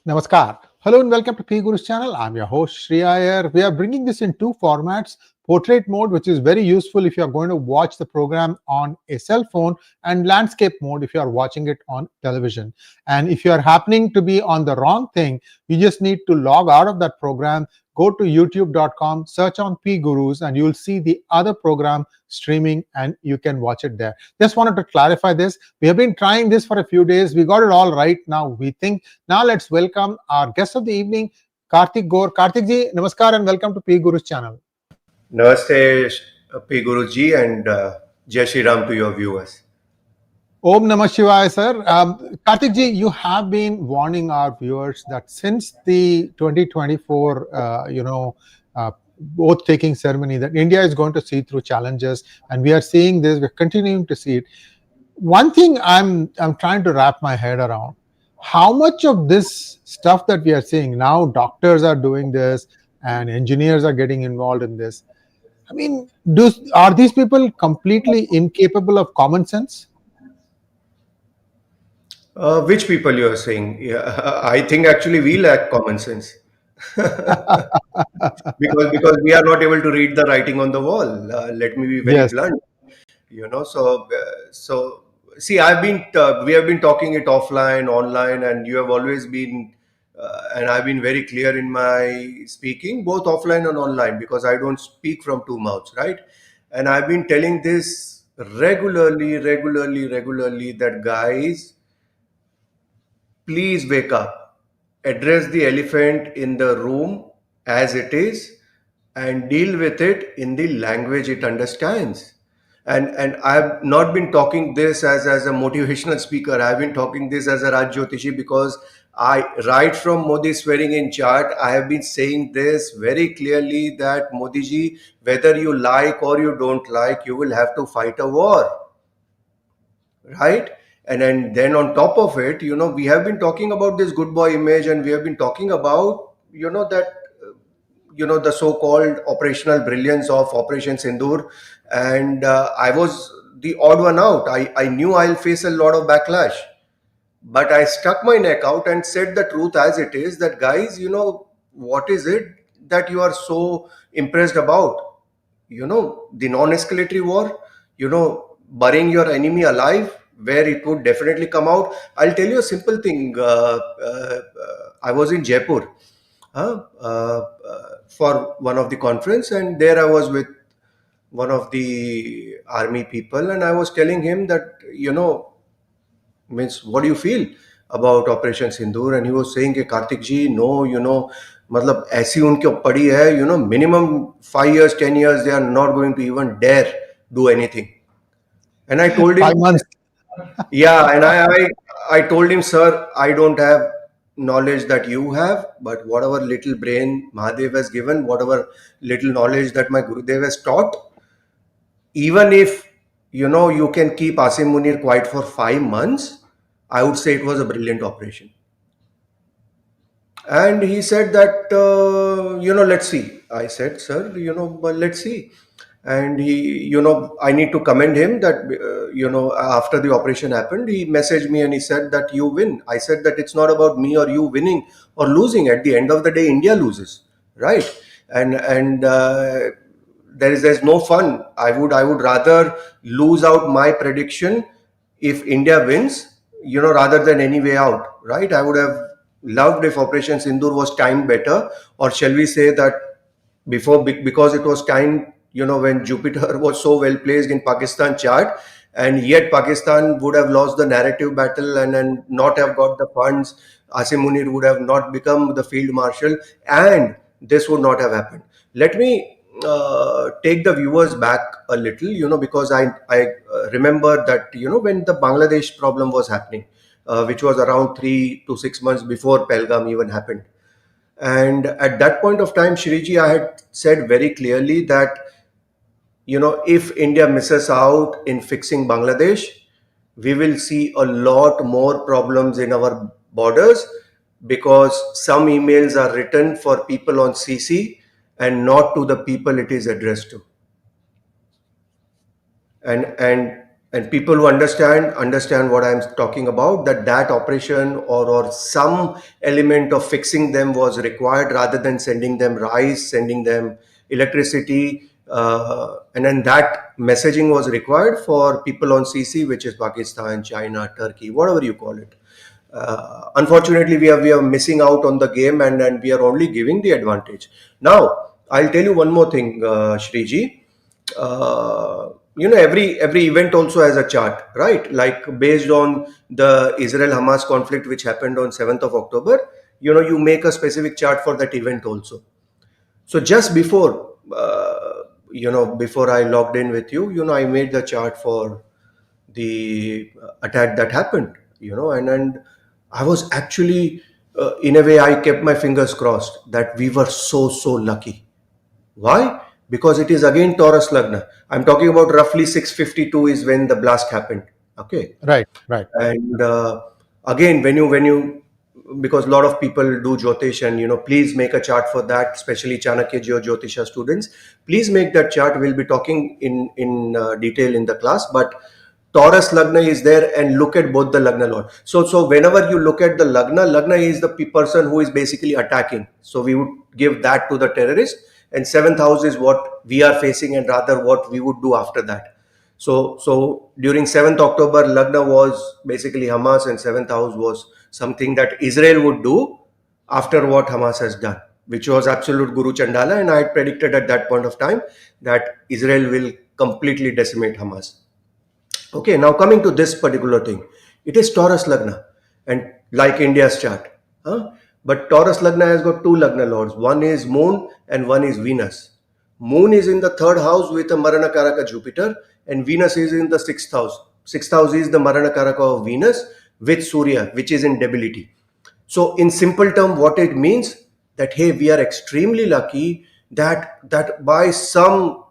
Namaskar. Hello and welcome to PGurus channel. I'm your host Shri Iyer. We are bringing this in two formats. Portrait mode, which is very useful if you are going to watch the program on a cell phone, and landscape mode if you are watching it on television. And if you are happening to be on the wrong thing, you just need to log out of that program, go to youtube.com, search on PGurus, and you'll see the other program streaming and you can watch it there. Just wanted to clarify this. We have been trying this for a few days. We got it all right now, we think. Now let's welcome our guest of the evening, Kaartik Gor. Kartik ji, namaskar and welcome to PGurus channel. Namaste, P. Guruji, and Jai Shri Ram to your viewers. Om Namah Shivaya, sir. Kartik ji, you have been warning our viewers that since the 2024, oath taking ceremony, that India is going to see through challenges, and we are seeing this. We're continuing to see it. One thing I'm trying to wrap my head around: how much of this stuff that we are seeing now, doctors are doing this, and engineers are getting involved in this. I mean, are these people completely incapable of common sense? Which people you are saying? Yeah, I think actually we lack common sense because we are not able to read the writing on the wall. Let me be very Yes. blunt. So see, we have been talking it offline, online, and you have always been, and I've been very clear in my speaking, both offline and online, because I don't speak from two mouths, right? And I've been telling this regularly that guys, please wake up, address the elephant in the room as it is, and deal with it in the language it understands. And I've not been talking this as a motivational speaker. I've been talking this as a Raj Jyotishi, because I, right from Modi swearing in chart, I have been saying this very clearly that Modi ji, whether you like or you don't like, you will have to fight a war, right? And then on top of it, we have been talking about this good boy image, and we have been talking about, that the so-called operational brilliance of Operation Sindoor. And I was the odd one out. I knew I'll face a lot of backlash, but I stuck my neck out and said the truth as it is, that guys, what is it that you are so impressed about? The non-escalatory war, burying your enemy alive, where it would definitely come out. I'll tell you a simple thing. I was in Jaipur for one of the conference, and there I was with one of the army people, and I was telling him that, means, what do you feel about Operation Sindoor? And he was saying, Kartik ji, no, मतलब ऐसी उनके पड़ी है, minimum 5 years, 10 years, they are not going to even dare do anything. And I told him, 5 months. yeah, and I told him, sir, I don't have knowledge that you have, but whatever little brain Mahadev has given, whatever little knowledge that my Gurudev has taught, even if you can keep Asim Munir quiet for 5 months, I would say it was a brilliant operation. And he said that, let's see. I said, sir, but let's see. And he, I need to commend him that, after the operation happened, he messaged me and he said that you win. I said that it's not about me or you winning or losing. At the end of the day, India loses, right? And there's no fun. I would rather lose out my prediction if India wins, rather than any way out, right? I would have loved if Operation Sindoor was timed better, or shall we say that because it was timed, when Jupiter was so well placed in Pakistan chart, and yet Pakistan would have lost the narrative battle and not have got the funds. Asim Munir would have not become the field marshal, and this would not have happened. Let me take the viewers back a little, because I remember that, when the Bangladesh problem was happening, which was around 3 to 6 months before Pelgam even happened. And at that point of time, Shriji, I had said very clearly that, if India misses out in fixing Bangladesh, we will see a lot more problems in our borders, because some emails are written for people on CC and not to the people it is addressed to. And And people who understand what I'm talking about, that operation or some element of fixing them was required, rather than sending them rice, sending them electricity, and then that messaging was required for people on CC, which is Pakistan, China, Turkey, whatever you call it. Unfortunately, we are missing out on the game, and we are only giving the advantage. Now, I'll tell you one more thing, Shriji. Every event also has a chart, right? Like based on the Israel Hamas conflict which happened on 7th of October, you make a specific chart for that event also. So just before I logged in with you, I made the chart for the attack that happened, and I was actually, in a way, I kept my fingers crossed that we were so lucky. Why? Because it is again Taurus Lagna. I'm talking about roughly 6:52 is when the blast happened. Okay. Right, right. And again, when you because a lot of people do Jyotish, and please make a chart for that, especially Chanakya Jyotisha students. Please make that chart. We'll be talking in detail in the class, but Taurus Lagna is there, and look at both the Lagna Lord. So whenever you look at the Lagna is the person who is basically attacking. So we would give that to the terrorist, and seventh house is what we are facing, and rather what we would do after that. So during 7th October, Lagna was basically Hamas, and 7th house was something that Israel would do after what Hamas has done, which was absolute Guru Chandala. And I had predicted at that point of time that Israel will completely decimate Hamas. Okay, now coming to this particular thing, it is Taurus Lagna, and like India's chart. Huh? But Taurus Lagna has got two Lagna lords. One is Moon and one is Venus. Moon is in the third house with a Marana Karaka Jupiter, and Venus is in the sixth house. Sixth house is the Marana Karaka of Venus with Surya, which is in debility. So, in simple term, what it means that hey, we are extremely lucky that by some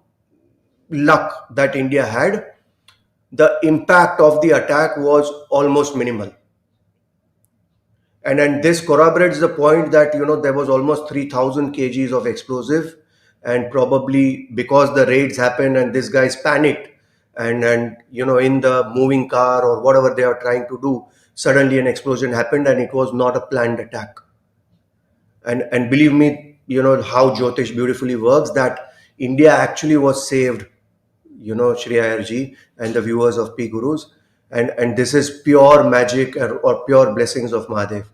luck that India had, the impact of the attack was almost minimal. And then this corroborates the point that there was almost 3,000 kgs of explosive, and probably because the raids happened and this guy's panicked, and in the moving car or whatever they are trying to do, suddenly an explosion happened, and it was not a planned attack. And believe me, how Jyotish beautifully works, that India actually was saved, Shri Ayarji and the viewers of PGurus, and this is pure magic, or pure blessings of Mahadev.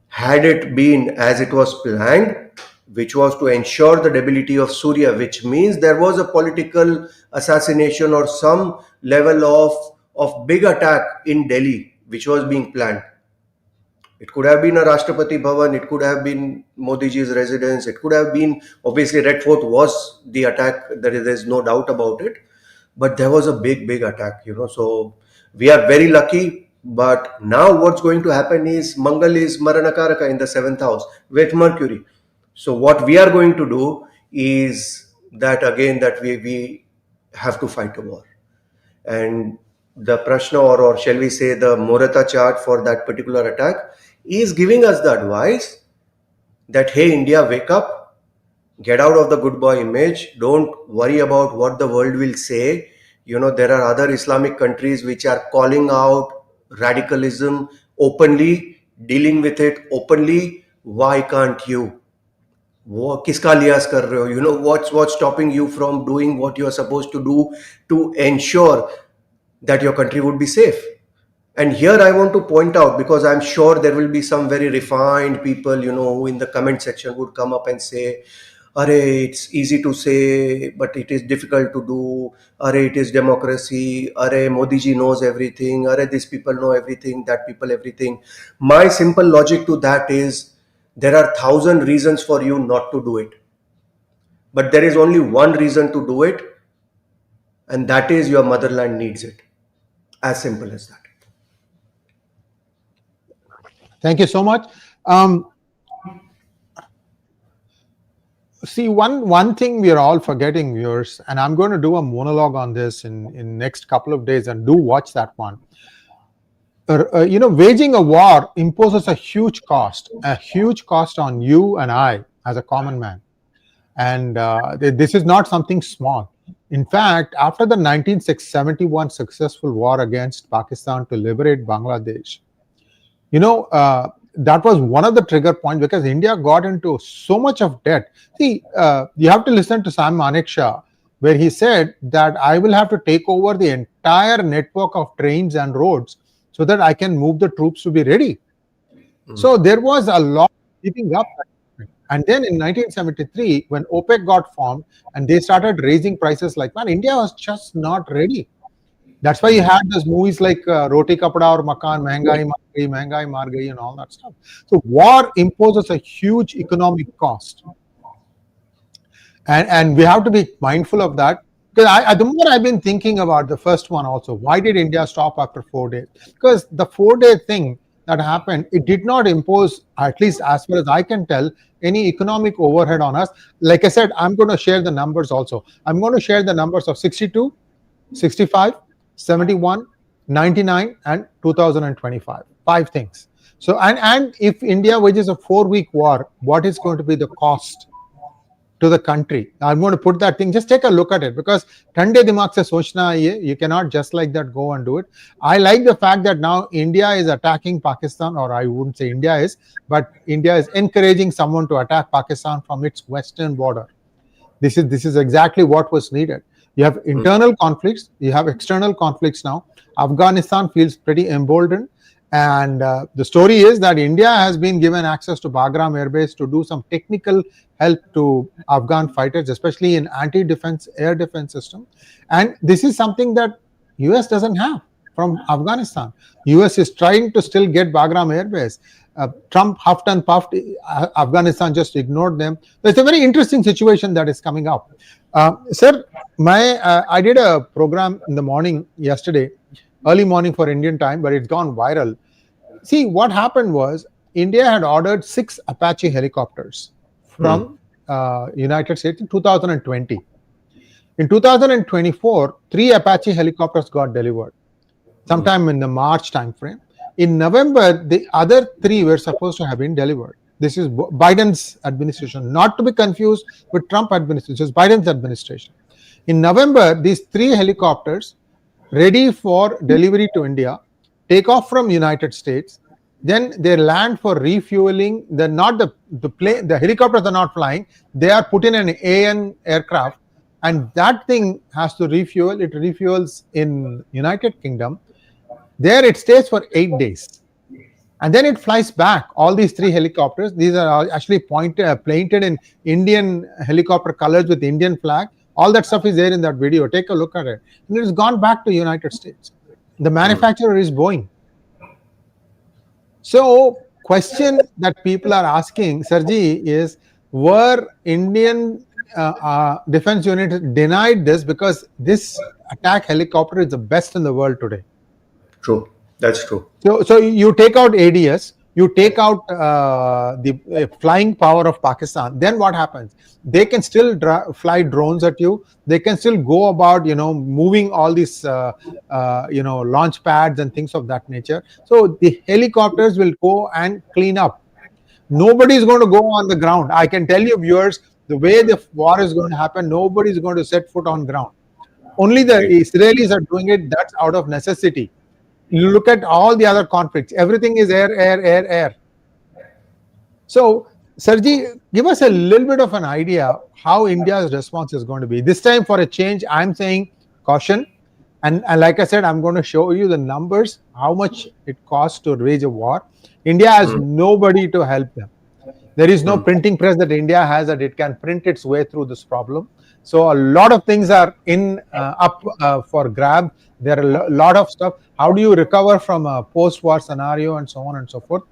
Had it been as it was planned, which was to ensure the debility of Surya, which means there was a political assassination or some level of big attack in Delhi, which was being planned. It could have been a Rashtrapati Bhavan, it could have been Modi ji's residence, it could have been, obviously, Red Fort was the attack, there's no doubt about it. But there was a big attack, So we are very lucky. But now what's going to happen is Mangal is Maranakaraka in the seventh house with Mercury. So what we are going to do is that again that we have to fight a war. And the Prashna, or shall we say the Morata chart for that particular attack, is giving us the advice that hey, India, wake up, get out of the good boy image, don't worry about what the world will say. There are other Islamic countries which are calling out radicalism openly, dealing with it openly. Why can't you? किसका लियाज कर रहे हो? What's stopping you from doing what you are supposed to do to ensure that your country would be safe? And here I want to point out, because I'm sure there will be some very refined people, who in the comment section would come up and say, Are, it's easy to say, but it is difficult to do. Are, it is democracy. Are, Modi ji knows everything. Are, these people know everything, that people everything. My simple logic to that is, there are 1,000 reasons for you not to do it. But there is only one reason to do it, and that is your motherland needs it. As simple as that. Thank you so much. See, one thing we are all forgetting, viewers, and I'm going to do a monologue on this in next couple of days, and do watch that one. Waging a war imposes a huge cost on you and I as a common man, and this is not something small. In fact, after the 1971 successful war against Pakistan to liberate Bangladesh, you know, that was one of the trigger points because India got into so much of debt. See, you have to listen to Sam Manekshaw, where he said that I will have to take over the entire network of trains and roads so that I can move the troops to be ready. So there was a lot keeping up. And then in 1973, when OPEC got formed and they started raising prices like, man, India was just not ready. That's why you had those movies like Roti Kapda or Makan, Mehengai Mar Gayi, and all that stuff. So war imposes a huge economic cost, and we have to be mindful of that. Because the more I've been thinking about the first one also, why did India stop after 4 days? Because the 4 day thing that happened, it did not impose, at least as far as I can tell, any economic overhead on us. Like I said, I'm going to share the numbers also. I'm going to share the numbers of 62, 65, 71, 99, and 2025. 5 things. So, and if India wages a 4 week war, what is going to be the cost to the country? I'm going to put that thing, just take a look at it, because Thande Dimag se sochna hai, you cannot just like that go and do it. I like the fact that now India is attacking Pakistan, or I wouldn't say India is, but India is encouraging someone to attack Pakistan from its western border. This is exactly what was needed. You have internal conflicts, you have external conflicts now. Afghanistan feels pretty emboldened. And the story is that India has been given access to Bagram Air Base to do some technical help to Afghan fighters, especially in anti-defense air defense system. And this is something that US doesn't have from Afghanistan. US is trying to still get Bagram Air Base. Trump huffed and puffed. Afghanistan just ignored them. So it's a very interesting situation that is coming up. Sir, I did a program in the morning yesterday, early morning for Indian time, but it's gone viral. See, what happened was India had ordered 6 Apache helicopters from United States in 2020. In 2024, 3 Apache helicopters got delivered sometime in the March timeframe. In November, the other 3 were supposed to have been delivered. This is Biden's administration, not to be confused with Trump administration. It's Biden's administration. In November, these 3 helicopters ready for delivery to India, take off from United States, then they land for refueling. They're not the helicopters are not flying. They are put in an AN aircraft, and that thing has to refuel. It refuels in United Kingdom. There it stays for 8 days. And then it flies back. All these 3 helicopters, these are actually painted in Indian helicopter colors with Indian flag. All that stuff is there in that video. Take a look at it. And it has gone back to United States. The manufacturer is Boeing. So, question that people are asking, Sarji, is were Indian defense units denied this because this attack helicopter is the best in the world today? True. That's true. So you take out ADS, you take out the flying power of Pakistan, then what happens? They can still fly drones at you. They can still go about, moving all these, launch pads and things of that nature. So the helicopters will go and clean up. Nobody is going to go on the ground. I can tell you, viewers, the way the war is going to happen, nobody is going to set foot on ground. Only the Israelis are doing it. That's out of necessity. You look at all the other conflicts, everything is air. So, Sarji, give us a little bit of an idea how India's response is going to be. This time, for a change, I'm saying caution. And like I said, I'm going to show you the numbers, how much it costs to wage a war. India has nobody to help them. There is no printing press that India has that it can print its way through this problem. So a lot of things are up for grab. There are a lot of stuff. How do you recover from a post-war scenario and so on and so forth?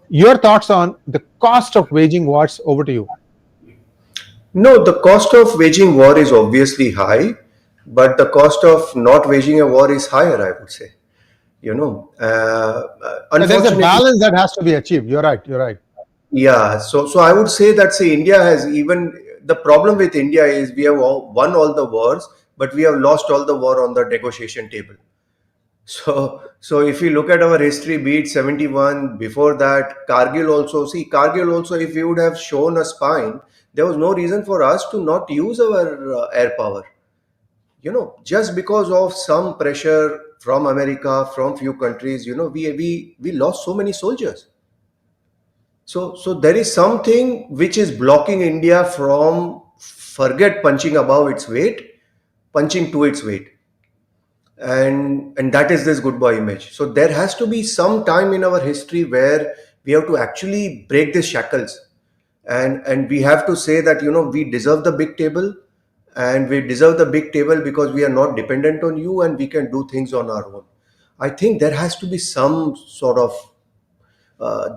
Your thoughts on the cost of waging wars? Over to you. No, the cost of waging war is obviously high, but the cost of not waging a war is higher, I would say. There's a balance that has to be achieved. You're right. Yeah, so I would say that India has the problem with India is we have won all the wars, but we have lost all the war on the negotiation table. So if you look at our history, be it 71, before that, Kargil also, if we would have shown a spine, there was no reason for us to not use our air power. just because of some pressure from America, from few countries, we lost so many soldiers. So there is something which is blocking India from forget punching above its weight, punching to its weight, and that is this good boy image. So there has to be some time in our history where we have to actually break these shackles, and we have to say that we deserve the big table, and we deserve the big table because we are not dependent on you and we can do things on our own. I think there has to be some sort of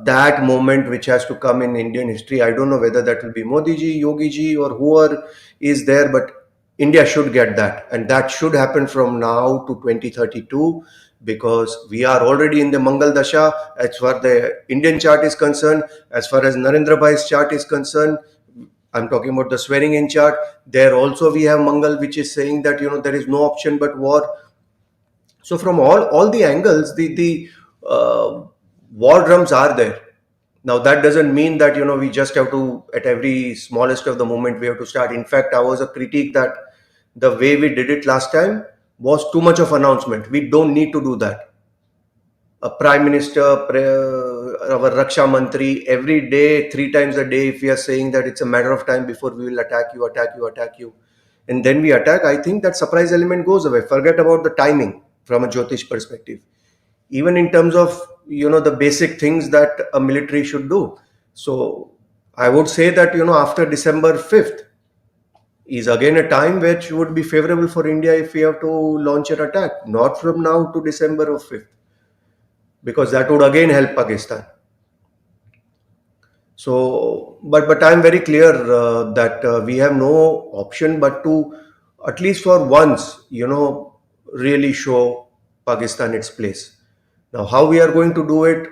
that moment which has to come in Indian history. I don't know whether that will be Modi ji, Yogi ji, or whoever is there, but India should get that, and that should happen from now to 2032, because we are already in the Mangal Dasha as far the Indian chart is concerned. As far as Narendra Bhai's chart is concerned, I'm talking about the swearing in chart. There also we have Mangal, which is saying that there is no option but war. So from all the angles, the war drums are there. Now that doesn't mean that we just have to, at every smallest of the moment, we have to start. In fact, I was a critique that the way we did it last time was too much of announcement. We don't need to do that. A prime minister, our Raksha Mantri, every day, 3 times a day, if we are saying that it's a matter of time before we will attack you, attack you, attack you, and then we attack, I think that surprise element goes away. Forget about the timing from a Jyotish perspective. Even in terms of the basic things that a military should do. So I would say that after December 5th is again a time which would be favorable for India if we have to launch an attack, not from now to December of 5th, because that would again help Pakistan. So, but I'm very clear that we have no option but to, at least for once, really show Pakistan its place. Now, how we are going to do it?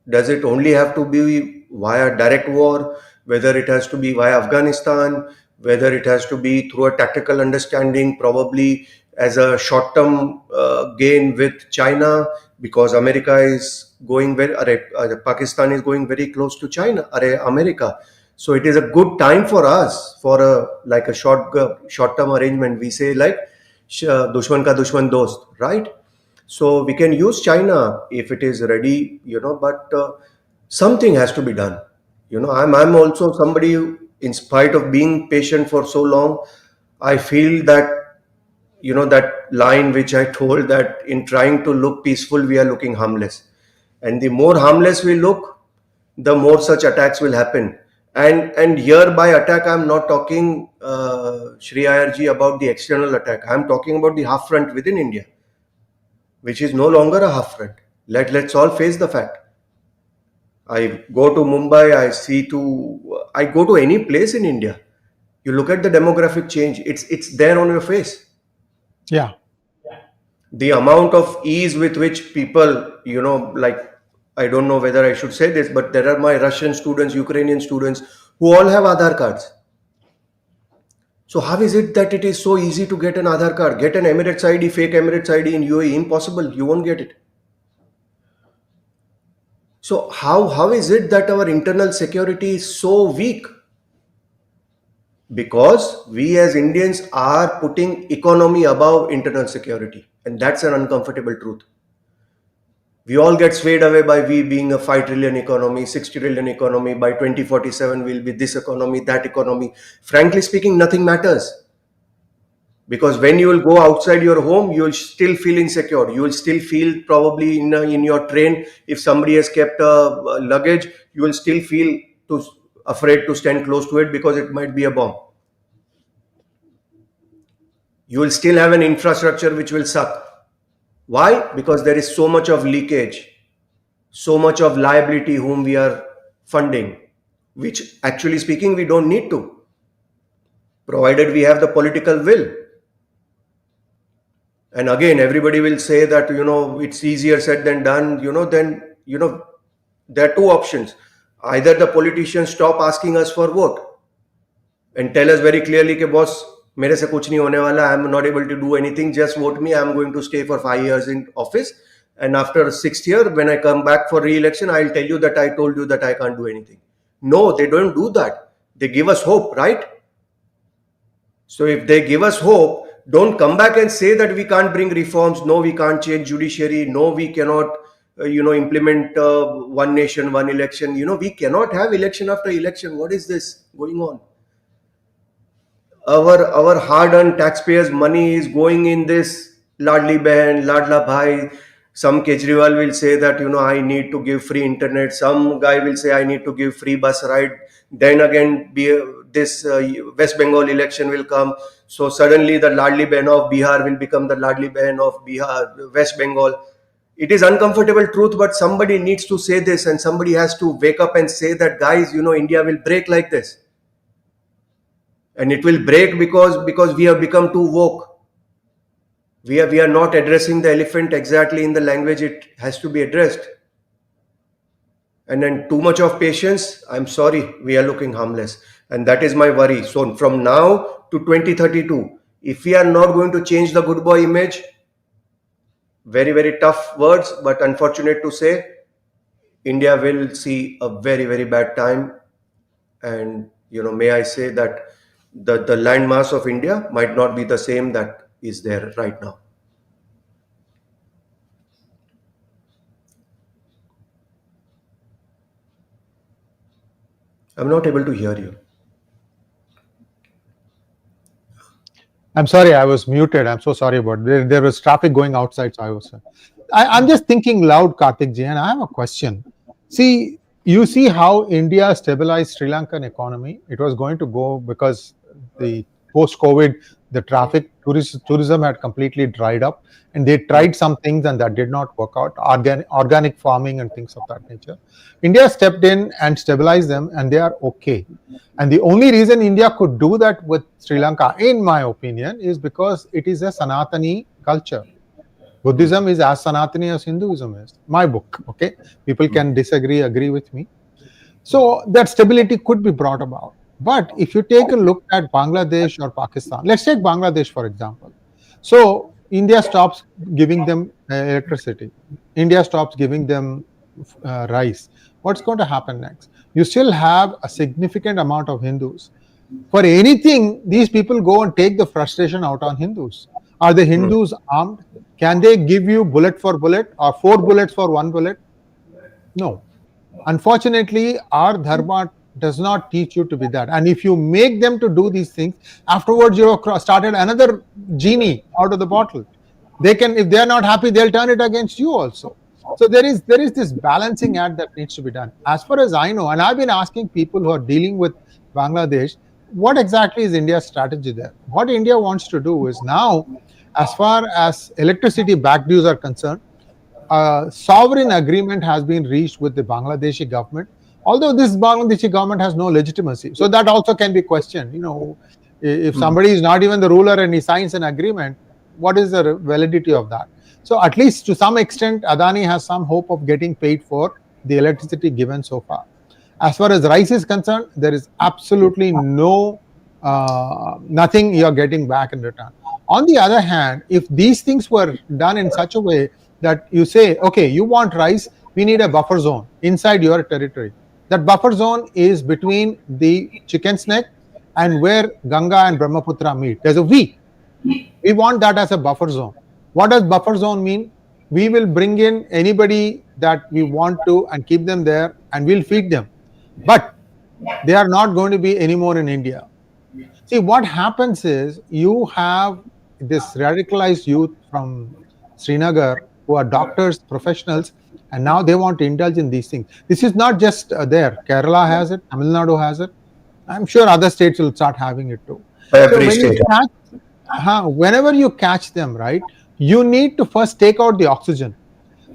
Does it only have to be via direct war? Whether it has to be via Afghanistan? Whether it has to be through a tactical understanding, probably as a short-term gain with China, because America is going Pakistan is going very close to China, America. So it is a good time for us for a short-term arrangement. We say like dushman ka dushman dost, right? So we can use China if it is ready, but something has to be done. I'm also somebody who, in spite of being patient for so long, I feel that that line which I told, that in trying to look peaceful, we are looking harmless, and the more harmless we look, the more such attacks will happen. And here by attack, I'm not talking Shri Ayarji about the external attack. I'm talking about the half front within India, which is no longer a half front. Let's all face the fact. I go to Mumbai, I go to any place in India. You look at the demographic change, it's there on your face. Yeah. The amount of ease with which people, like, I don't know whether I should say this, but there are my Russian students, Ukrainian students, who all have Aadhaar cards. So how is it that it is so easy to get an Aadhaar card? Get an Emirates ID, fake Emirates ID in UAE? Impossible. You won't get it. So how is it that our internal security is so weak? Because we as Indians are putting economy above internal security, and that's an uncomfortable truth. We all get swayed away by we being a 5 trillion economy, 60 trillion economy. By 2047 we'll be this economy, that economy. Frankly speaking, nothing matters, because when you will go outside your home, you will still feel insecure. You will still feel, probably in your train, if somebody has kept a luggage, you will still feel afraid to stand close to it because it might be a bomb. You will still have an infrastructure which will suck. Why? Because there is so much of leakage, so much of liability whom we are funding, which actually speaking we don't need to, provided we have the political will. And again, everybody will say that it's easier said than done. Then there are two options. Either the politicians stop asking us for vote and tell us very clearly कि boss, मेरे से कुछ नहीं होने वाला, I'm not able to do anything, just vote me, I'm going to stay for 5 years in office, and after 6th year when I come back for re-election, I'll tell you that I told you that I can't do anything. No, they don't do that. They give us hope, right? So if they give us hope, Don't come back and say that we can't bring reforms. No, we can't change judiciary. No, we cannot, implement one nation, one election. We cannot have election after election. What is this going on? Our hard-earned taxpayers' money is going in this ladli behan, ladla bhai. Some Kejriwal will say that I need to give free internet. Some guy will say I need to give free bus ride. Then again, this West Bengal election will come. So suddenly the ladli behan of Bihar will become the ladli behan of Bihar, West Bengal. It is uncomfortable truth, but somebody needs to say this, and somebody has to wake up and say that, guys, India will break like this. And it will break because we have become too woke. We are not addressing the elephant exactly in the language it has to be addressed. And then too much of patience, I'm sorry, we are looking harmless. And that is my worry. So from now to 2032, if we are not going to change the good boy image, very, very tough words, but unfortunate to say, India will see a very, very bad time. And may I say that the landmass of India might not be the same that is there right now. I'm not able to hear you. I'm sorry, I was muted. I'm so sorry about it. There was traffic going outside, so I was. I'm just thinking loud, Kartik ji, and I have a question. See, you see how India stabilized Sri Lankan economy. It was going to go because the post-COVID, the traffic, tourism had completely dried up, and they tried some things and that did not work out. Organic farming and things of that nature. India stepped in and stabilized them, and they are okay. And the only reason India could do that with Sri Lanka, in my opinion, is because it is a Sanatani culture. Buddhism is as Sanatani as Hinduism is. My book, okay? People can disagree, agree with me. So that stability could be brought about. But if you take a look at Bangladesh or Pakistan, let's take Bangladesh, for example. So India stops giving them electricity. India stops giving them rice. What's going to happen next? You still have a significant amount of Hindus. For anything, these people go and take the frustration out on Hindus. Are the Hindus armed? Can they give you bullet for bullet or 4 bullets for 1 bullet? No. Unfortunately, our dharma does not teach you to be that. And if you make them to do these things, afterwards you have started another genie out of the bottle. They can, if they are not happy, they'll turn it against you also. So there is this balancing act that needs to be done. As far as I know, and I've been asking people who are dealing with Bangladesh, what exactly is India's strategy there? What India wants to do is now, as far as electricity back dues are concerned, a sovereign agreement has been reached with the Bangladeshi government, although this Bangladeshi government has no legitimacy. So that also can be questioned. If somebody is not even the ruler and he signs an agreement, what is the validity of that? So at least to some extent, Adani has some hope of getting paid for the electricity given so far. As far as rice is concerned, there is absolutely nothing you're getting back in return. On the other hand, if these things were done in such a way that you say, okay, you want rice, we need a buffer zone inside your territory. That buffer zone is between the chicken's neck and where Ganga and Brahmaputra meet. There's a V. We want that as a buffer zone. What does buffer zone mean? We will bring in anybody that we want to and keep them there and we'll feed them. But they are not going to be anymore in India. See, what happens is you have this radicalized youth from Srinagar who are doctors, professionals, and now they want to indulge in these things. This is not just there. Kerala has it, Tamil Nadu has it. I'm sure other states will start having it too. Every state. Whenever you catch them, right, you need to first take out the oxygen.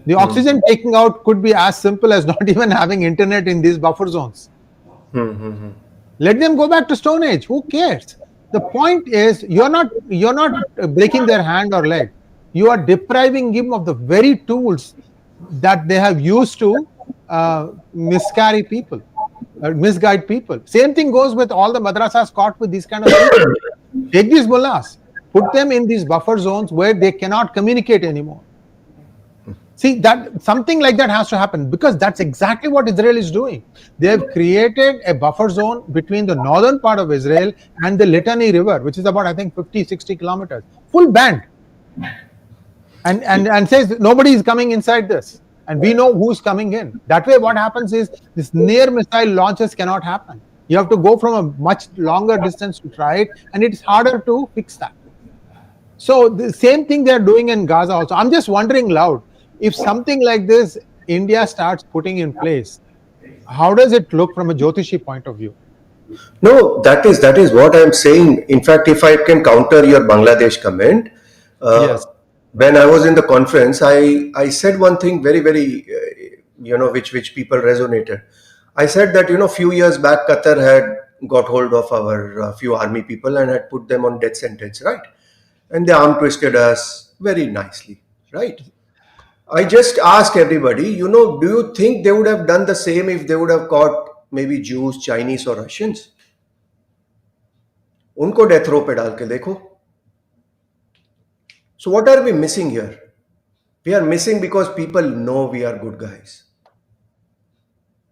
The oxygen taking out could be as simple as not even having internet in these buffer zones. Let them go back to Stone Age. Who cares? The point is, you're not breaking their hand or leg. You are depriving him of the very tools that they have used to misguide people. Same thing goes with all the madrasas caught with these kind of things. Take these mullahs, put them in these buffer zones where they cannot communicate anymore. See, that something like that has to happen, because that's exactly what Israel is doing. They have created a buffer zone between the northern part of Israel and the Litani River, which is about, I think, 50, 60 kilometers, full band, and says nobody is coming inside this, and we know who's coming in. That way, what happens is this near missile launches cannot happen. You have to go from a much longer distance to try it, and it's harder to fix that. So the same thing they're doing in Gaza also. I'm just wondering loud, if something like this India starts putting in place, how does it look from a Jyotishi point of view? No, that is what I'm saying. In fact, if I can counter your Bangladesh comment, uh, Yes. when I was in the conference, I said one thing very very which people resonated. I said that few years back Qatar had got hold of our few army people and had put them on death sentence, right? And they arm twisted us very nicely, right? I just ask everybody, do you think they would have done the same if they would have caught maybe Jews, Chinese, or Russians? उनको death row पे डाल के देखो. So what are we missing here? We are missing because people know we are good guys,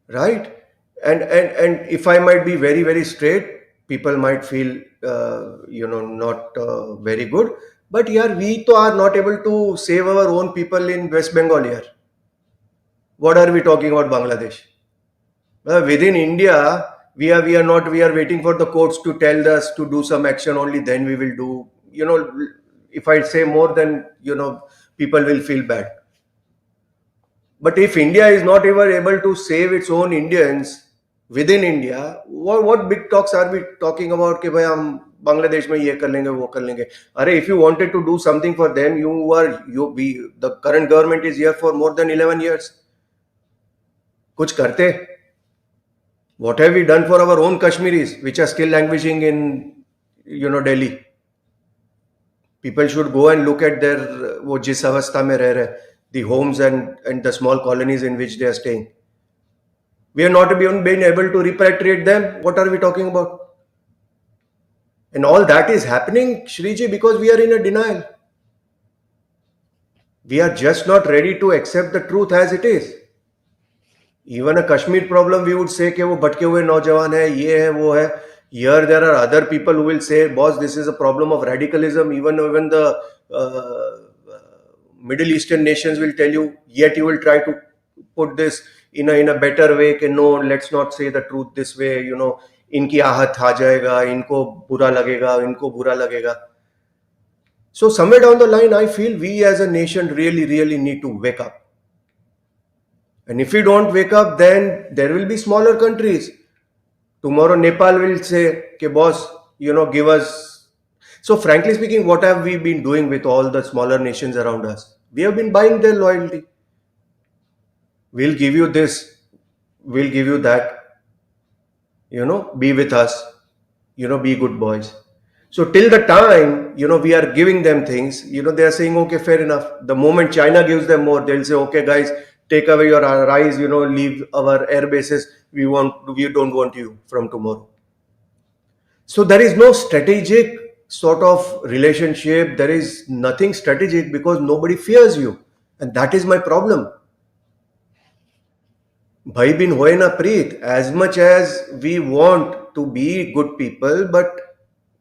right? And if I might be very very straight, people might feel not very good. But here we to are not able to save our own people in West Bengal here. What are we talking about Bangladesh? Within India, we are waiting for the courts to tell us to do some action. Only then we will do. If I say more, then people will feel bad. But if India is not even able to save its own Indians within India, what big talks are we talking about? कि भाई हम बांग्लादेश में ये कर लेंगे वो कर लेंगे. अरे, if you wanted to do something for them, the current government is here for more than 11 years. कुछ करते. What have we done for our own Kashmiris, which are still languishing in Delhi? People should go and look at their वो जिस अवस्था में रह रहे, the homes and the small colonies in which they are staying. We are not even being able to repatriate them. What are we talking about? And all that is happening, Shriji, because we are in a denial. We are just not ready to accept the truth as it is. Even a Kashmir problem, we would say कि वो भटके हुए नौजवान है, ये है, वो है. Here there are other people who will say, boss, this is a problem of radicalism. Even the Middle Eastern nations will tell you, yet you will try to put this in a better way. कि no, let's not say the truth this way. इनकी आहत आ जाएगा, इनको बुरा लगेगा, इनको बुरा लगेगा. So somewhere down the line, I feel we as a nation really, really need to wake up. And if we don't wake up, then there will be smaller countries. Tomorrow Nepal will say, okay, boss, give us. So frankly speaking, what have we been doing with all the smaller nations around us? We have been buying their loyalty. We'll give you this, we'll give you that. Be with us, be good boys. So till the time, we are giving them things, they are saying, okay, fair enough. The moment China gives them more, they'll say, okay, guys, take away your rice, leave our air bases. We don't want you from tomorrow. So there is no strategic sort of relationship. There is nothing strategic because nobody fears you. And that is my problem. Bhai bin hoye na preet. As much as we want to be good people, but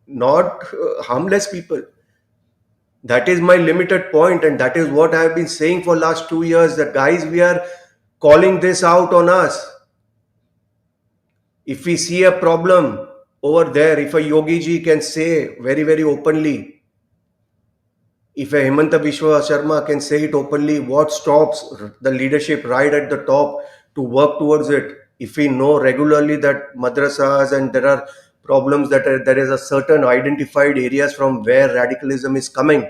not harmless people. That is my limited point, and that is what I have been saying for last 2 years, that guys, we are calling this out on us. If we see a problem over there, if a Yogi ji can say very, very openly, if a Hemanta Biswa Sharma can say it openly, what stops the leadership right at the top to work towards it? If we know regularly that madrasas and there are problems, that there is a certain identified areas from where radicalism is coming,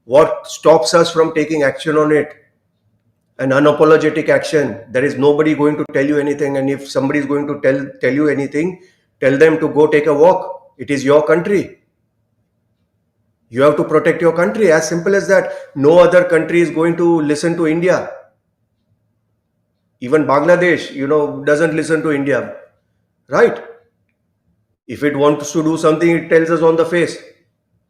what stops us from taking action on it? An unapologetic action. There is nobody going to tell you anything, and if somebody is going to tell you anything, tell them to go take a walk. It is your country. You have to protect your country. As simple as that. No other country is going to listen to India. Even Bangladesh, doesn't listen to India, right? If it wants to do something, it tells us on the face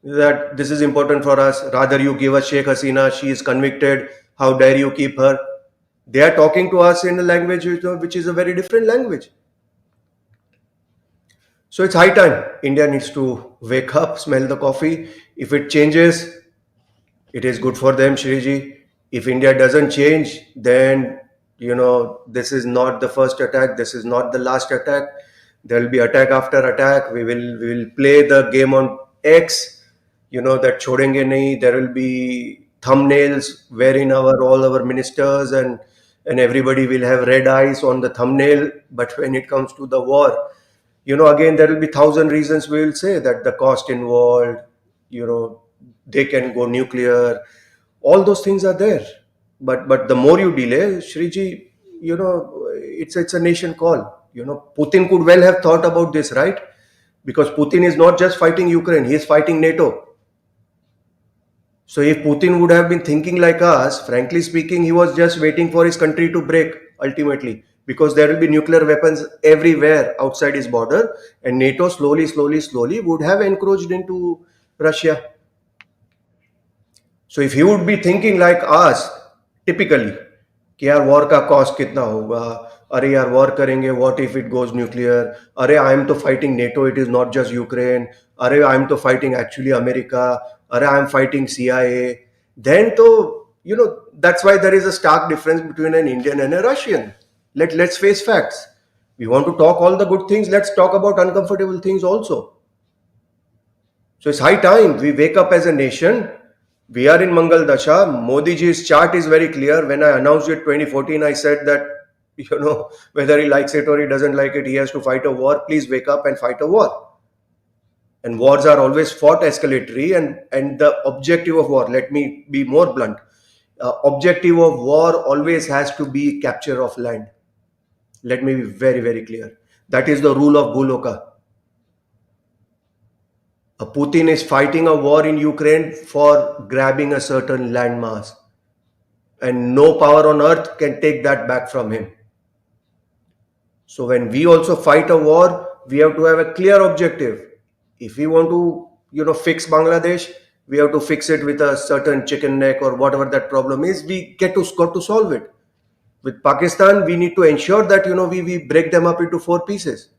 that this is important for us. Rather, you give us Sheikh Hasina. She is convicted. How dare you keep her? They are talking to us in a language which is a very different language. So it's high time India needs to wake up, smell the coffee. If it changes, it is good for them, Shriji. If India doesn't change, then this is not the first attack. This is not the last attack. There will be attack after attack. We will play the game on X. That chhodenge nahi. There will be thumbnails wherein all our ministers and everybody will have red eyes on the thumbnail. But when it comes to the war, again there will be thousand reasons. We will say that the cost involved, you know they can go nuclear. All those things are there, but the more you delay, Shriji, it's a nation call. Putin could well have thought about this, right? Because Putin is not just fighting Ukraine, he is fighting NATO. So if Putin would have been thinking like us, frankly speaking, he was just waiting for his country to break ultimately, because there will be nuclear weapons everywhere outside his border, and NATO slowly would have encroached into Russia. So if he would be thinking like us, typically, कि यार war का cost कितना होगा, अरे यार war करेंगे, what if it goes nuclear, अरे I am तो fighting NATO, it is not just Ukraine, अरे आई एम तो फाइटिंग एक्चुअली अमेरिका, अरे I am fighting CIA, then तो that's why there is a stark difference between an Indian and a Russian. Let's face facts. We want to talk all the good things, let's talk about uncomfortable things also. So it's high time we wake up as a nation. We are in Mangal Dasha. Modi ji's chart is very clear. When I announced it 2014, I said that, whether he likes it or he doesn't like it, he has to fight a war. Please wake up and fight a war. And wars are always fought escalatory, and the objective of war, let me be more blunt, objective of war always has to be capture of land. Let me be very, very clear. That is the rule of Bhuloka. Putin is fighting a war in Ukraine for grabbing a certain landmass, and no power on earth can take that back from him. So when we also fight a war, we have to have a clear objective. If we want to, fix Bangladesh, we have to fix it with a certain chicken neck or whatever that problem is. We got to solve it. With Pakistan, we need to ensure that we break them up into 4 pieces.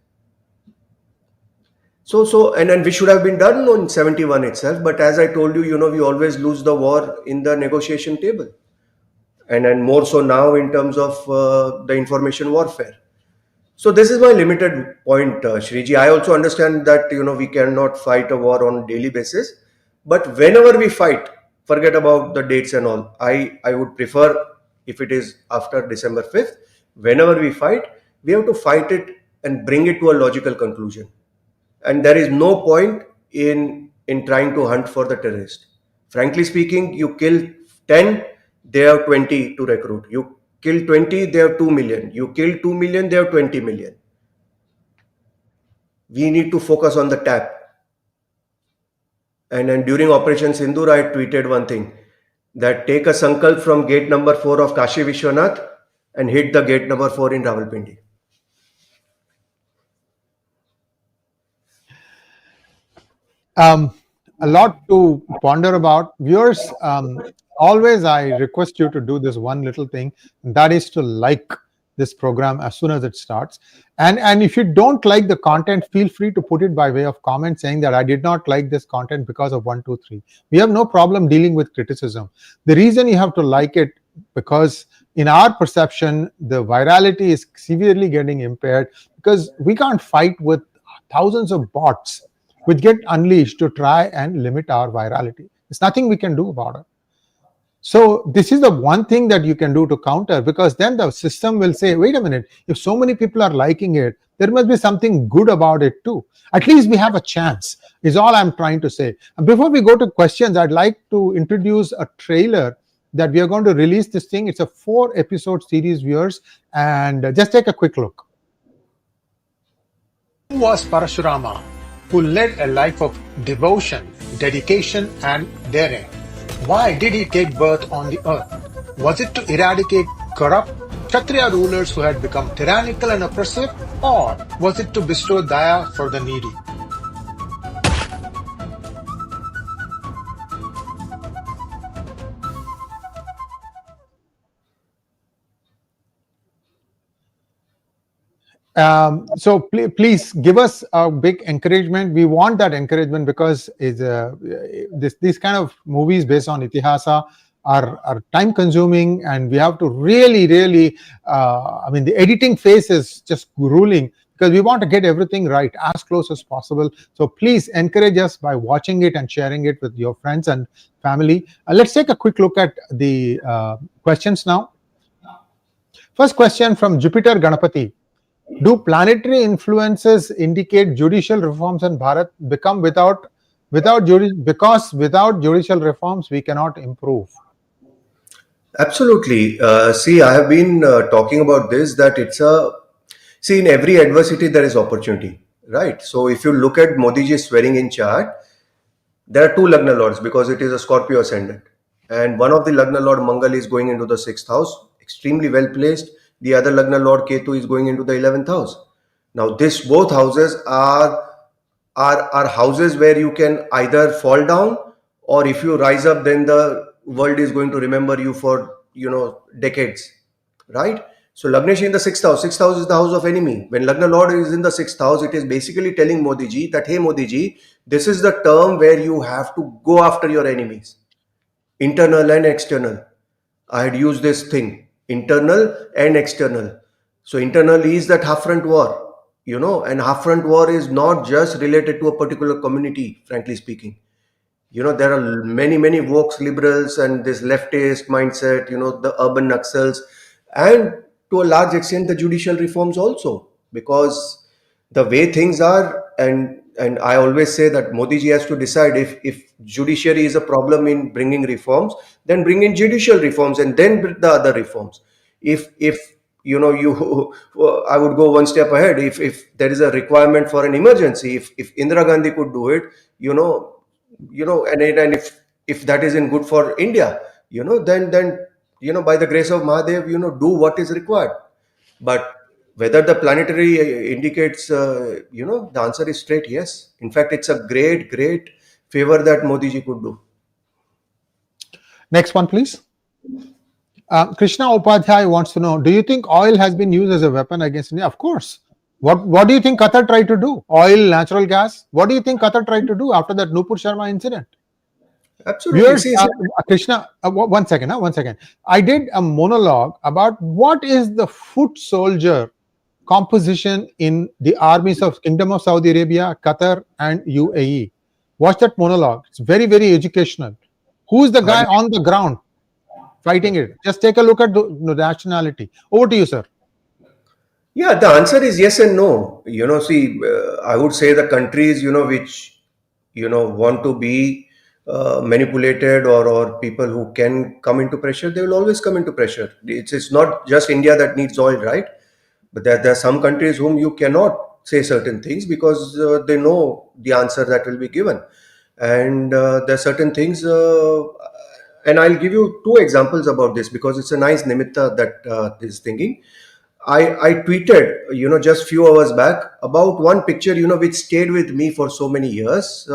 So and we should have been done on 71 itself, but as I told you, we always lose the war in the negotiation table, and more so now in terms of the information warfare. So this is my limited point, Shriji. I also understand that we cannot fight a war on a daily basis, but whenever we fight, forget about the dates and all. I would prefer, if it is after December 5th, whenever we fight, we have to fight it and bring it to a logical conclusion. And there is no point in trying to hunt for the terrorist. Frankly speaking, you kill 10, they have 20 to recruit. You kill 20, they have 2 million. You kill 2 million, they have 20 million. We need to focus on the tap. And during Operation Sindoor, I tweeted one thing, that take a sankalp from gate number 4 of Kashi Vishwanath and hit the gate number 4 in Rawalpindi. A lot to ponder about. Viewers, always I request you to do this one little thing, and that is to like this program as soon as it starts. And if you don't like the content, feel free to put it by way of comment saying that I did not like this content because of 1, 2, 3. We have no problem dealing with criticism. The reason you have to like it, because in our perception, the virality is severely getting impaired, because we can't fight with thousands of bots which get unleashed to try and limit our virality. There's nothing we can do about it. So this is the one thing that you can do to counter, because then the system will say, wait a minute, if so many people are liking it, there must be something good about it too. At least we have a chance, is all I'm trying to say. And before we go to questions, I'd like to introduce a trailer that we are going to release this thing. It's a 4-episode series, viewers, and just take a quick look. Who was Parashurama, who led a life of devotion, dedication, and daring? Why did he take birth on the earth? Was it to eradicate corrupt Kshatriya rulers who had become tyrannical and oppressive, or was it to bestow daya for the needy? So please give us a big encouragement. We want that encouragement because these kind of movies based on itihasa are time consuming, and we have to really I mean, the editing phase is just grueling because we want to get everything right as close as possible. So please encourage us by watching it and sharing it with your friends and family. Let's take a quick look at the questions now. First question from Jupiter Ganapati. Do planetary influences indicate judicial reforms in Bharat become because without judicial reforms we cannot improve? Absolutely. See, I have been talking about this, that it's a, see, in every adversity there is opportunity, right? So if you look at Modi ji's swearing in chart, there are two Lagna lords because it is a Scorpio ascendant. And one of the Lagna lord Mangal is going into the 6th house, extremely well placed. The other Lagna lord Ketu is going into the 11th house. Now, this both houses are houses where you can either fall down, or if you rise up, then the world is going to remember you for decades, right? So Lagnesh in the 6th house. 6th house is the house of enemy. When Lagna Lord is in the 6th house, it is basically telling Modi ji that, hey Modi ji, this is the term where you have to go after your enemies, internal and external. I had used this thing, internal and external. So internal is that half front war, and half front war is not just related to a particular community, frankly speaking. There are many woke liberals and this leftist mindset, the urban Naxals, and to a large extent the judicial reforms also, because the way things are, and I always say that Modi ji has to decide, if judiciary is a problem in bringing reforms, then bring in judicial reforms and then bring the other reforms. If you I would go one step ahead. If there is a requirement for an emergency, if Indira Gandhi could do it, and if that isn't good for India, then by the grace of Mahadev, do what is required. But whether the planetary indicates, the answer is straight yes. In fact, it's a great favor that Modi ji could do. Next one, please. Krishna Upadhyay wants to know: do you think oil has been used as a weapon against India? Of course. What do you think Qatar tried to do? Oil, natural gas. What do you think Qatar tried to do after that Nupur Sharma incident? Absolutely. Viewers, Krishna, one second. I did a monologue about what is the foot soldier composition in the armies of Kingdom of Saudi Arabia, Qatar, and UAE. Watch that monologue. It's very educational. Who's the guy on the ground fighting it? Just take a look at the nationality. Over to you, sir. Yeah, the answer is yes and no. See, I would say the countries, which, want to be manipulated, or people who can come into pressure, they will always come into pressure. It's not just India that needs oil, right? But there are some countries whom you cannot say certain things because they know the answer that will be given. And there are certain things, and I'll give you two examples about this because it's a nice nimitta that is thinking. I tweeted, just few hours back about one picture, which stayed with me for so many years.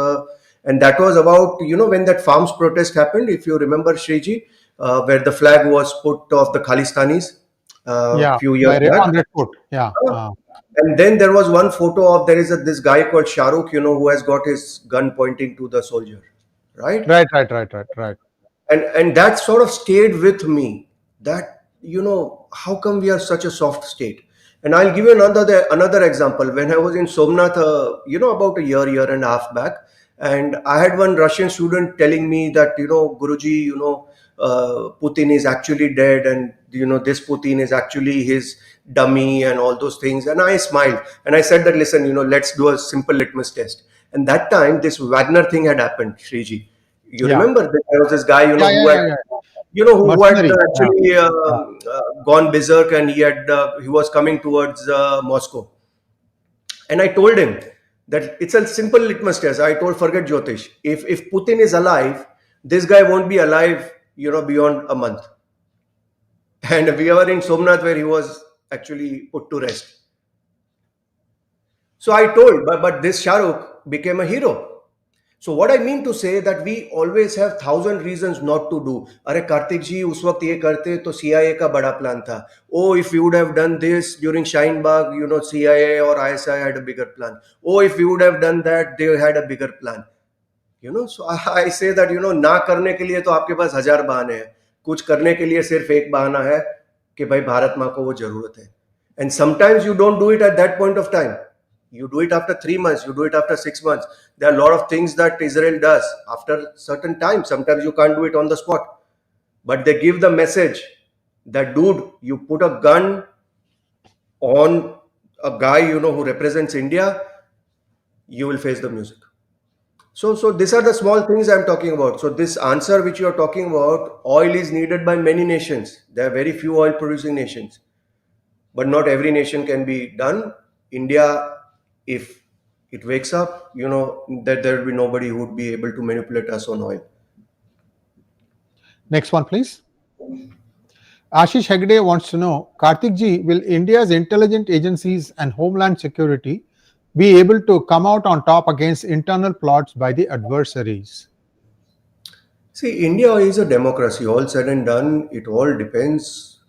And that was about, when that farms protest happened, if you remember, Shriji, where the flag was put of the Khalistanis few years back. On Red Fort. Yeah. And then there was one photo of, there is this guy called Shahrukh, who has got his gun pointing to the soldier, right? Right. And that sort of stayed with me, that how come we are such a soft state. And I'll give you another example. When I was in Somnath, about a year and a half back, and I had one Russian student telling me that, Guruji, Putin is actually dead, and this Putin is actually his dummy and all those things. And I smiled and I said that, listen, let's do a simple litmus test. And that time this Wagner thing had happened, Shriji. You remember that there was this guy, who had actually gone berserk, and he was coming towards Moscow. And I told him that it's a simple litmus test. I told, forget Jyotish. If Putin is alive, this guy won't be alive, beyond a month. And we were in Somnath where he was actually put to rest. So I told, but this Shahrukh became a hero. So what I mean to say that we always have 1,000 reasons not to do. अरे कार्तिक जी उस वक्त ये करते तो CIA का बड़ा plan था. Oh, if we would have done this during Shine Bagh, CIA or ISI had a bigger plan. Oh, if we would have done that, they had a bigger plan. So I say that ना करने के लिए तो आपके पास 1,000 बहाने हैं. कुछ करने के लिए सिर्फ एक बहाना है कि भाई भारत माँ को वो जरूरत है. And sometimes you don't do it at that point of time. You do it after 3 months, you do it after 6 months. There are a lot of things that Israel does after certain time. Sometimes you can't do it on the spot. But they give the message that, dude, you put a gun on a guy, who represents India, you will face the music. So these are the small things I'm talking about. So this answer which you're talking about, oil is needed by many nations. There are very few oil producing nations. But not every nation can be done. India, if it wakes up, that there will be nobody who would be able to manipulate us on oil. Next one, please. Ashish Hegde wants to know, Kartik ji, will India's intelligence agencies and homeland security be able to come out on top against internal plots by the adversaries? See, India is a democracy. All said and done, it all depends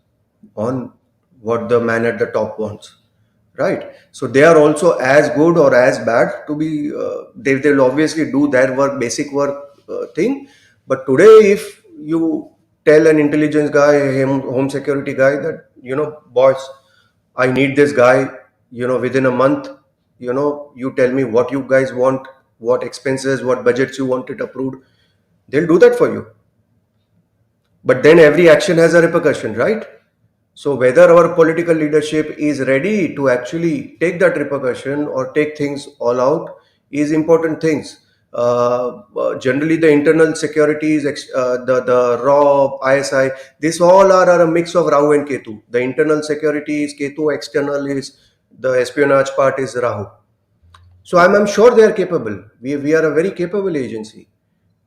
on what the man at the top wants, right? So they are also as good or as bad to be. They'll obviously do their work, basic work thing. But today, if you tell an intelligence guy, home security guy that boss, I need this guy, within a month, you tell me what you guys want, what expenses, what budgets you want it approved, they'll do that for you. But then every action has a repercussion, right? So whether our political leadership is ready to actually take that repercussion or take things all out is important things. Generally, the internal securities, the RAW, ISI, this all are a mix of Rahu and Ketu. The internal security is Ketu, external is the espionage part is Rahu. So I'm sure they are capable. We are a very capable agency.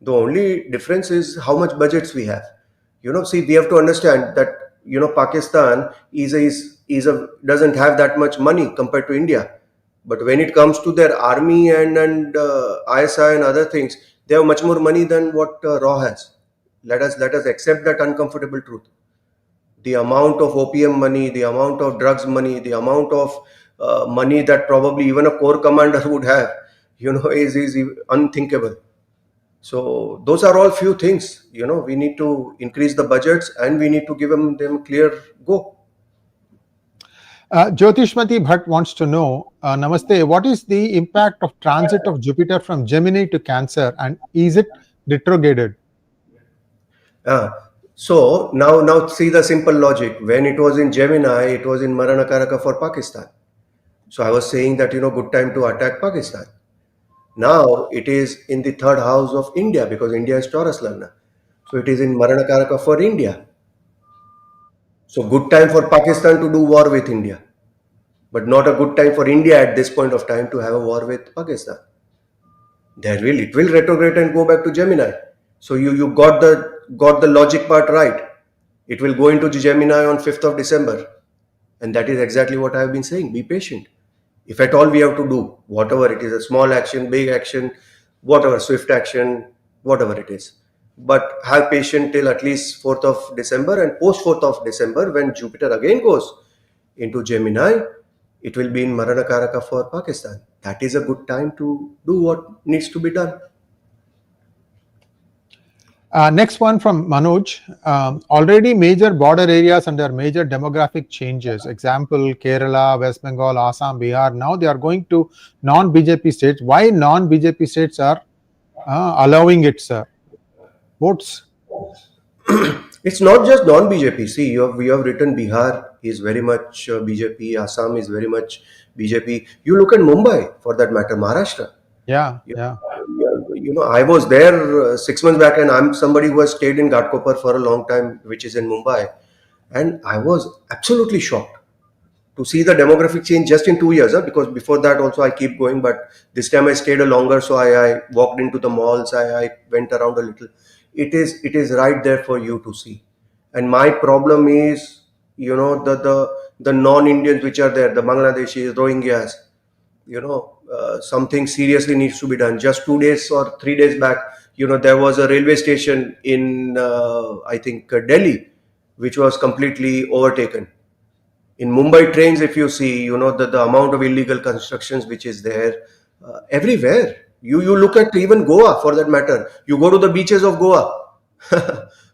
The only difference is how much budgets we have. See, we have to understand that Pakistan doesn't have that much money compared to India. But when it comes to their army and ISI and other things, they have much more money than what RAW has. Let us accept that uncomfortable truth. The amount of opium money, the amount of drugs money, the amount of money that probably even a corps commander would have, is unthinkable. So those are all few things. We need to increase the budgets and we need to give them clear go. Jyotishmati Bhatt wants to know, Namaste, what is the impact of transit of Jupiter from Gemini to Cancer and is it retrograded? So now see the simple logic. When it was in Gemini, it was in Maranakaraka for Pakistan. So I was saying that, good time to attack Pakistan. Now it is in the third house of India because India is Taurus Lagna. So it is in Maranakaraka for India. So good time for Pakistan to do war with India. But not a good time for India at this point of time to have a war with Pakistan. It will retrograde and go back to Gemini. So you got the logic part right. It will go into Gemini on 5th of December. And that is exactly what I have been saying. Be patient. If at all we have to do, whatever it is, a small action, big action, whatever, swift action, whatever it is. But have patience till at least 4th of December and post 4th of December when Jupiter again goes into Gemini, it will be in Maranakaraka for Pakistan. That is a good time to do what needs to be done. Next one from Manoj. Already major border areas under major demographic changes. Example, Kerala, West Bengal, Assam, Bihar. Now they are going to non-BJP states. Why non-BJP states are allowing it, sir? Votes. It's not just non-BJP. See, we have written Bihar is very much BJP. Assam is very much BJP. You look at Mumbai, for that matter, Maharashtra. Yeah. I was there 6 months back, and I'm somebody who has stayed in Ghatkopar for a long time, which is in Mumbai, and I was absolutely shocked to see the demographic change just in 2 years. Because before that also I keep going, but this time I stayed a longer, so I walked into the malls, I went around a little. It is right there for you to see. And my problem is, the non-Indians which are there, the Bangladeshis, Rohingyas. something seriously needs to be done. Just 2 days or 3 days back, there was a railway station in, I think, Delhi, which was completely overtaken. In Mumbai trains, if you see, the amount of illegal constructions which is there everywhere. You look at even Goa, for that matter. You go to the beaches of Goa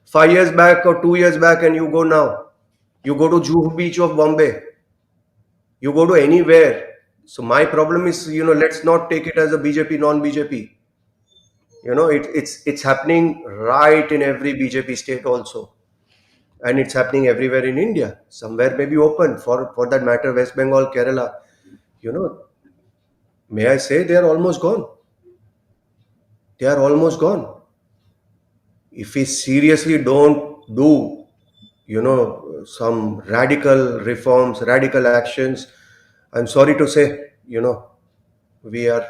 5 years back or 2 years back, and you go now. You go to Juhu Beach of Bombay. You go to anywhere. So my problem is, let's not take it as a BJP, non-BJP. It's happening right in every BJP state also, and it's happening everywhere in India. Somewhere may be open, for that matter, West Bengal, Kerala. May I say, they are almost gone. They are almost gone. If we seriously don't do, some radical reforms, radical actions, I'm sorry to say, we have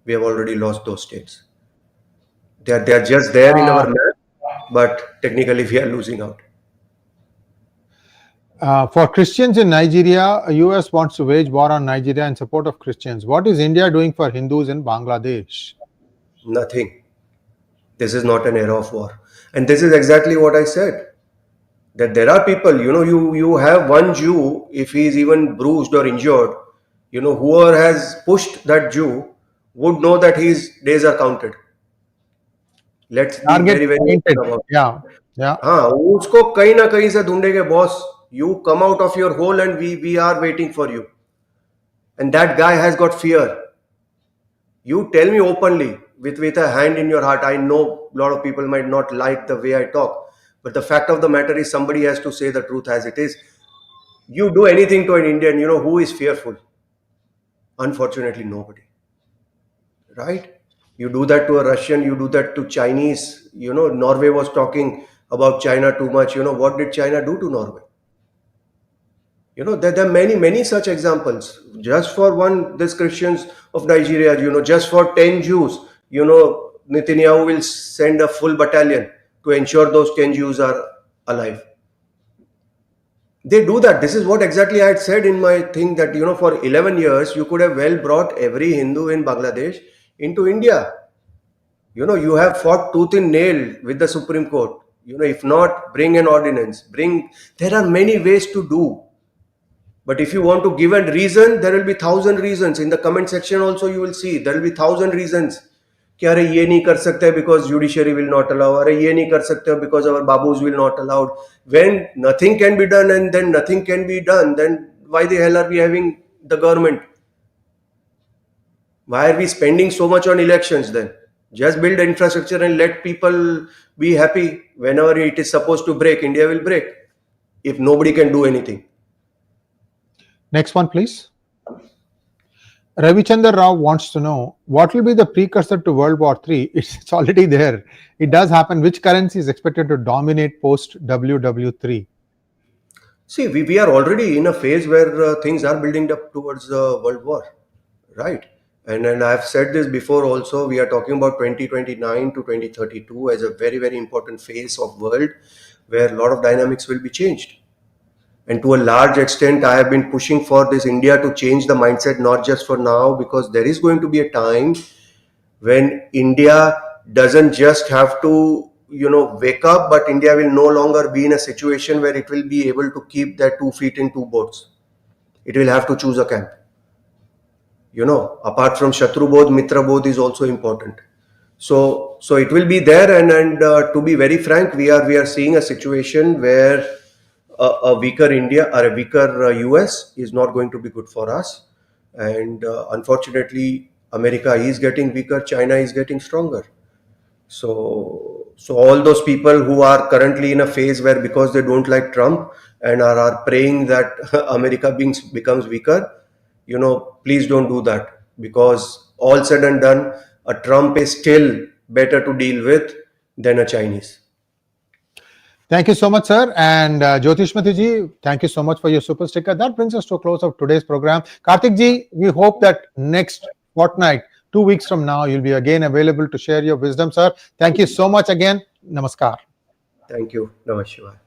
already lost those states. They are just there in our map, but technically we are losing out. For Christians in Nigeria, US wants to wage war on Nigeria in support of Christians. What is India doing for Hindus in Bangladesh? Nothing. This is not an era of war. And this is exactly what I said. That there are people, you have one Jew, if he is even bruised or injured, whoever has pushed that Jew would know that his days are counted. Let's be Target very, very pointed. open about it. Yeah. हाँ, उसको कहीं ना कहीं से ढूंढेंगे, boss. You come out of your hole and we are waiting for you. And that guy has got fear. You tell me openly, with a hand in your heart. I know a lot of people might not like the way I talk, but the fact of the matter is somebody has to say the truth as it is. You do anything to an Indian, who is fearful? Unfortunately, nobody. Right? You do that to a Russian, you do that to Chinese. Norway was talking about China too much. What did China do to Norway? There are many, many such examples. Just for one, these Christians of Nigeria, just for 10 Jews, Netanyahu will send a full battalion to ensure those 10 Jews are alive. They do that. This is what exactly I had said in my thing, that, for 11 years, you could have well brought every Hindu in Bangladesh into India. You have fought tooth and nail with the Supreme Court. If not, bring an ordinance. There are many ways to do. But if you want to give a reason, there will be 1,000 reasons. In the comment section also you will see, there will be 1,000 reasons. कि अरे ये नहीं कर सकते because judiciary will not allow, अरे ये नहीं कर सकते because our babus will not allow. When nothing can be done and then nothing can be done, then why the hell are we having the government? Why are we spending so much on elections then? Just build infrastructure and let people be happy. Whenever it is supposed to break, India will break. If nobody can do anything. Next one, please. Ravichandra Rao wants to know, what will be the precursor to World War III? It's already there. It does happen. Which currency is expected to dominate post WW3? See, we are already in a phase where things are building up towards World War, right? And I've said this before also, we are talking about 2029 to 2032 as a very, very important phase of world where a lot of dynamics will be changed. And to a large extent, I have been pushing for this India to change the mindset, not just for now, because there is going to be a time when India doesn't just have to, wake up, but India will no longer be in a situation where it will be able to keep their 2 feet in 2 boats. It will have to choose a camp. Apart from Shatru Bodh, Mitra Bodh is also important. So it will be there, and to be very frank, we are seeing a situation where a weaker India or a weaker US is not going to be good for us. And unfortunately, America is getting weaker, China is getting stronger. So all those people who are currently in a phase where, because they don't like Trump and are praying that America becomes weaker, please don't do that, because all said and done, a Trump is still better to deal with than a Chinese. Thank you so much, sir. And Jyotishmati ji, thank you so much for your super sticker. That brings us to a close of today's program. Kartik ji, we hope that next fortnight, 2 weeks from now, you'll be again available to share your wisdom, sir. Thank you so much again. Namaskar. Thank you. Namaskar.